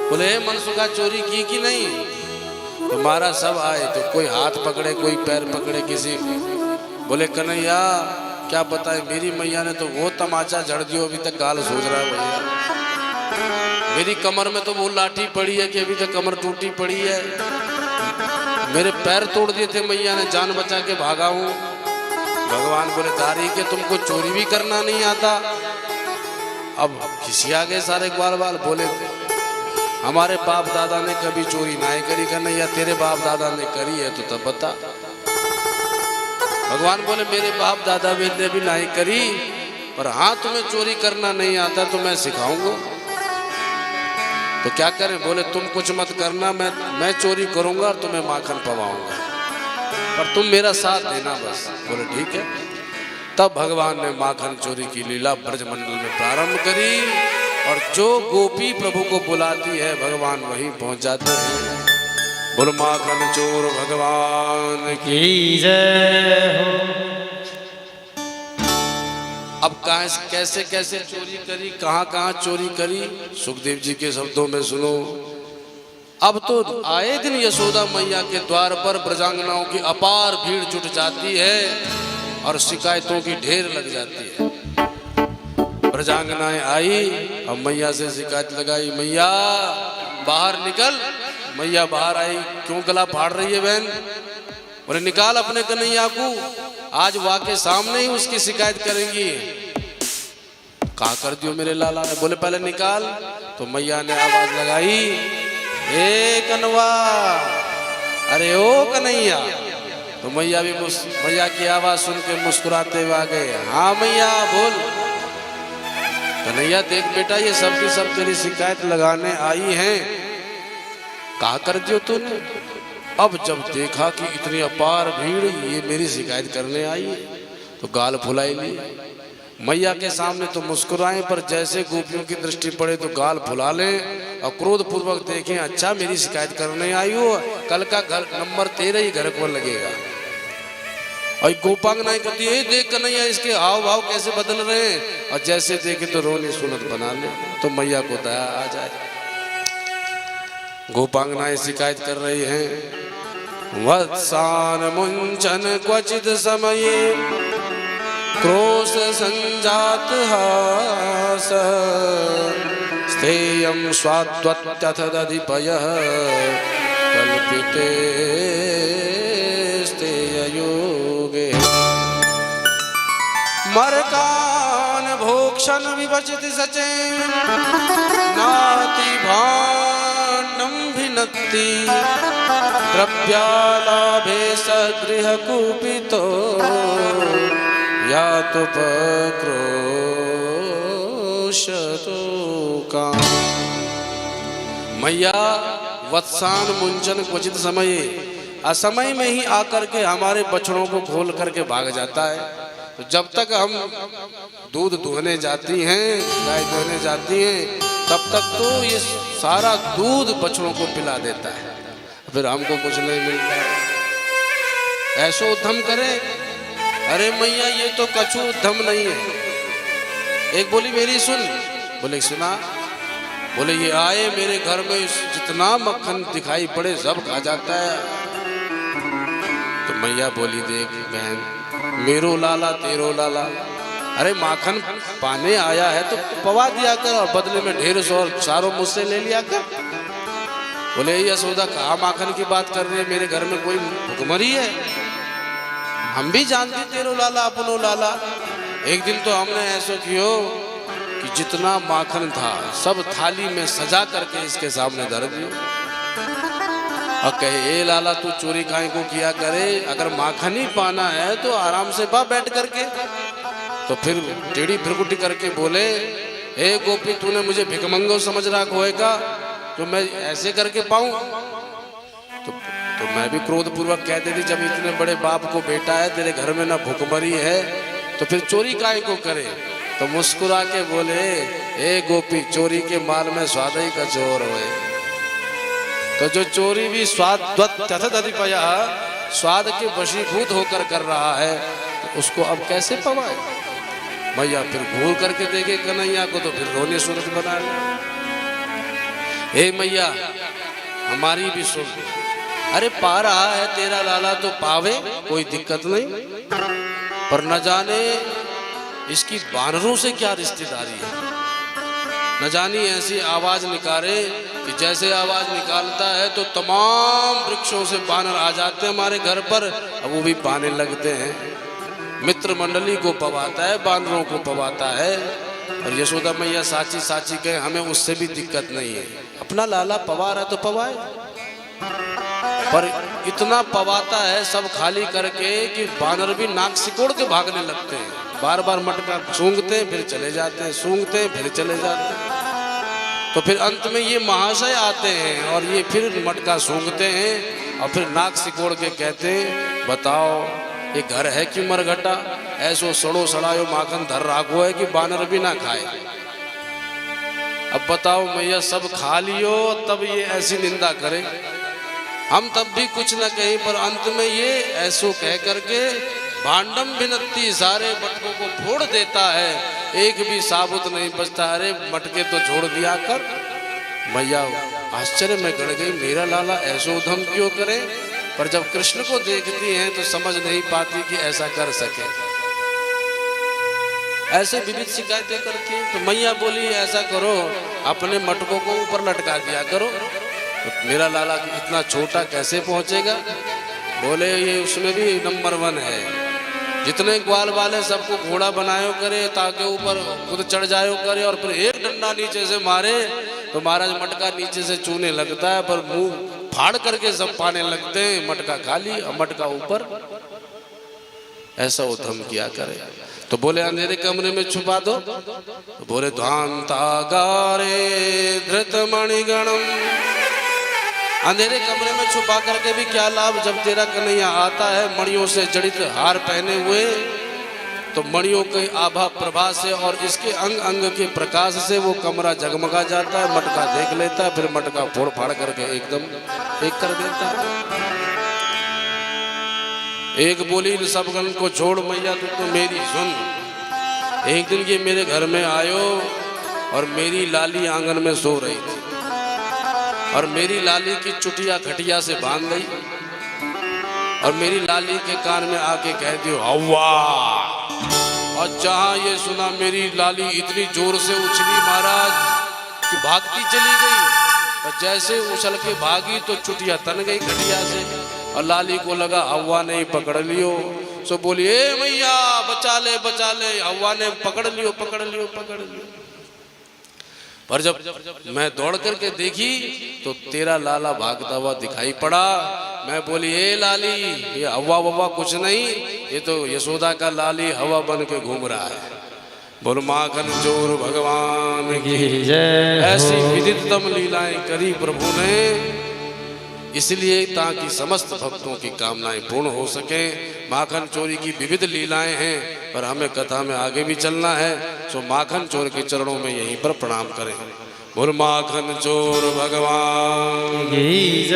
बोले मनसुखा चोरी की कि नहीं? तो महाराज सब आए, तो कोई हाथ पकड़े कोई पैर पकड़े किसी। बोले कन्हैया क्या बताए, मेरी मैया ने तो वो तमाचा झड़ दियो, अभी तक गाल सूझ रहा है भैया। मेरी कमर में तो वो लाठी पड़ी है कि अभी तक कमर टूटी पड़ी है। मेरे पैर तोड़ दिए थे मैया ने, जान बचा के भागा हूँ। भगवान बोले दारी के तुमको चोरी भी करना नहीं आता? अब खिसिया गए सारे ग्वाल बाल। बोले हमारे बाप दादा ने कभी चोरी ना करी कन्हैया, तेरे बाप दादा ने करी है तो तब बता। भगवान बोले मेरे बाप दादा ने भी नहीं करी, पर हाँ तुम्हें चोरी करना नहीं आता तो मैं सिखाऊंगा। तो क्या करें? बोले तुम कुछ मत करना, मैं चोरी करूंगा और तुम्हें माखन पवाऊंगा, पर तुम मेरा साथ देना बस। बोले ठीक है। तब भगवान ने माखन चोरी की लीला ब्रजमंडल में प्रारंभ करी, और जो गोपी प्रभु को बुलाती है भगवान वहीं पहुंच जाते हैं। बोलो माखन चोर भगवान की जय हो। अब कैसे कैसे चोरी करी, कहाँ कहाँ चोरी करी, सुखदेव जी के शब्दों में सुनो। अब तो आए दिन यशोदा मैया के द्वार पर ब्रजांगनाओं की अपार भीड़ जुट जाती है और शिकायतों की ढेर लग जाती है। ब्रजांगनाएं आई, अब मैया से शिकायत लगाई, मैया बाहर निकल। मैया बाहर आई, क्यों गला फाड़ रही है बहन? बोले निकाल अपने कन्हैया को, आज वाह के सामने ही उसकी शिकायत करेंगी। कहा कर दियो मेरे लाला ने? बोले पहले निकाल। तो मैया ने आवाज लगाई, ए कन्हवा, अरे ओ कन्हैया। तो मैया भी मैया की आवाज सुन के मुस्कुराते हुए आ गए। हाँ मैया बोल। कन्हैया देख बेटा ये सब की सब तेरी शिकायत लगाने आई हैं, कहा कर दियो तूने? अब जब देखा कि इतनी अपार भीड़ ये मेरी शिकायत करने आई है, तो गाल फुलाई ली। मैया के सामने तो मुस्कुराए, पर जैसे गोपियों की दृष्टि पड़े तो गाल फुला ले और क्रोध पूर्वक देखें, अच्छा मेरी शिकायत करने आई हो, कल का घर नंबर 13 ही घर को लगेगा। और गोपांगनाएं कहती है देख कन्हैया इसके हाव भाव कैसे बदल रहे हैं, और जैसे देखे तो रोनी सुनत बना ले, तो मैया को दया आ जाए। गोपांगनाएं शिकायत कर रही हैं, वत्सान मुंचन क्वचित समये क्रोश संजात हास स्थेयं स्वाद्वत्यथ दधिपयः कल्पिते स्थेययोगे मरकान भोक्षण विभजित सचे नाति भाण्डं भिनत्ति द्रव्यालाभे सगृह कुपितो या तो काम। मैया वत्सान मुंचन क्वचित समय, असमय में ही आकर के हमारे बछड़ों को खोल करके भाग जाता है। तो जब तक हम दूध दुहने जाती हैं, गाय दुहने जाती हैं, तब तक तो ये सारा दूध बछड़ों को पिला देता है, फिर हमको कुछ नहीं मिलता। ऐसो उद्यम करे, अरे मैया ये तो कछु उद्यम नहीं है। एक बोली मेरी सुन। बोले सुना। बोले ये आए मेरे घर में जितना मक्खन दिखाई पड़े सब खा जाता है। तो मैया बोली देख बहन, मेरो लाला तेरो लाला, अरे माखन पाने आया है तो पवा दिया कर, और बदले में ढेर सारों मुझसे ले लिया कर। बोले यशोदा कहा माखन की बात कर रहे हैं, मेरे घर में कोई भुखमरी है? हम भी जानते तेरो लाला अपनो लाला। एक दिन तो हमने ऐसा कियो कि जितना माखन था सब थाली में सजा करके इसके सामने धर दियो, और कहे ए लाला तू चोरी काहे को किया करे, अगर माखन ही पाना है तो आराम से पा बैठ करके। तो फिर टेढ़ी फिरकुटी करके बोले, ए गोपी तूने मुझे भिखमंगो समझ रहा होएगा तो मैं ऐसे करके पाऊं? तो मैं भी क्रोध पूर्वक कह देती, जब इतने बड़े बाप को बेटा है, तेरे घर में ना भुखमरी है तो फिर चोरी काहे को करे? तो मुस्कुरा के बोले, ए गोपी चोरी के माल में स्वाद ही का चोर होए। तो जो चोरी भी स्वादवत्यधिपया, स्वाद के वशीभूत होकर कर रहा है, तो उसको अब कैसे पवाए? मैया फिर घूर करके देखे कन्हैया को, तो फिर रोने सूरत बना ले। हे मैया हमारी भी सुन। अरे पा रहा है तेरा लाला तो पावे, कोई दिक्कत नहीं, पर न जाने इसकी बानरों से क्या रिश्तेदारी है। न जानी ऐसी आवाज निकाले कि जैसे आवाज निकालता है तो तमाम वृक्षों से बानर आ जाते हैं हमारे घर पर, अब वो भी पाने लगते हैं। मित्र मंडली को पवाता है, बानरों को पवाता है। और यशोदा मैया साची साची कहे हमें उससे भी दिक्कत नहीं है, अपना लाला पवा रहा तो पवाए। पर इतना पवाता है सब खाली करके कि बानर भी नाक सिकोड़ के भागने लगते हैं। बार बार मटका सूंघते फिर चले जाते हैं, सूंघते फिर चले जाते हैं। तो फिर अंत में ये महाशय आते हैं और ये फिर मटका सूंघते हैं और फिर नाक सिकोड़ के कहते हैं बताओ ये घर है कि मरघटा, ऐसो सड़ो सड़ायो माखन धर राखो है कि बानर भी ना खाए। अब बताओ मैया सब खा लियो तब ये ऐसी निंदा करे। हम तब भी कुछ न कहें, पर अंत में ये ऐसो कह करके भांडम भिनती सारे मटकों को फोड़ देता है, एक भी साबुत नहीं बचता। अरे मटके तो छोड़ दिया कर। मैया आश्चर्य में गड़ गई, मेरा लाला ऐसो उधम क्यों करे। पर जब कृष्ण को देखती हैं तो समझ नहीं पाती कि ऐसा कर सके। ऐसे विविध शिकायतें करती हैं। तो मैया बोली ऐसा करो अपने मटकों को ऊपर लटका दिया करो। तो मेरा लाला इतना छोटा कैसे पहुंचेगा। बोले ये उसमें भी नंबर 1 है, जितने ग्वाल वाले सबको घोड़ा बनायो करे ताकि ऊपर खुद चढ़ जायो करे और फिर एक डंडा नीचे से मारे तो महाराज मटका नीचे से चूने लगता है, पर मुंह फाड़ करके सब पाने लगते हैं। मटका खाली और मटका ऊपर। ऐसा उधम किया करे। तो बोले अंधेरे कमरे में छुपा दो। तो बोले ध्वांतागारे धृत मणिगणम, अंधेरे कमरे में छुपा करके भी क्या लाभ, जब तेरा कन्हैया आता है मणियों से जड़ित हार पहने हुए, तो मणियों के आभा प्रभा से और इसके अंग अंग के प्रकाश से वो कमरा जगमगा जाता है। मटका देख लेता है, फिर मटका फोड़ फाड़ करके एकदम एक कर देता है। एक बोली इन सब गण को छोड़ मैया तो मेरी सुन। एक दिन ये मेरे घर में आयो और मेरी लाली आंगन में सो रही थी और मेरी लाली की चुटिया खटिया से बांध गई और मेरी लाली के कान में आके कह दियो हवा। और जहां ये सुना मेरी लाली इतनी जोर से उछली महाराज कि भागती चली गई। और जैसे उछल के भागी तो चुटिया तन गई खटिया से और लाली को लगा हवा ने पकड़ लियो। सो बोली ए मैया बचा ले बचा ले, हवा ने पकड़ लियो पकड़ लियो पकड़ लियो। पर जब मैं दौड़ करके देखी तो तेरा लाला भागता हुआ दिखाई पड़ा। मैं बोली ए लाली ये हवा ववा कुछ नहीं, ये तो यशोदा का लाली हवा बन के घूम रहा है। बोल माखन चोर भगवान की जय। ऐसी विदितम लीलाएं करी प्रभु ने, इसलिए ताकि समस्त भक्तों की कामनाएं पूर्ण हो सके। माखन चोरी की विविध लीलाएं हैं, पर हमें कथा में आगे भी चलना है। सो माखन चोर के चरणों में यहीं पर प्रणाम करें। बोल माखन चोर भगवान की जय।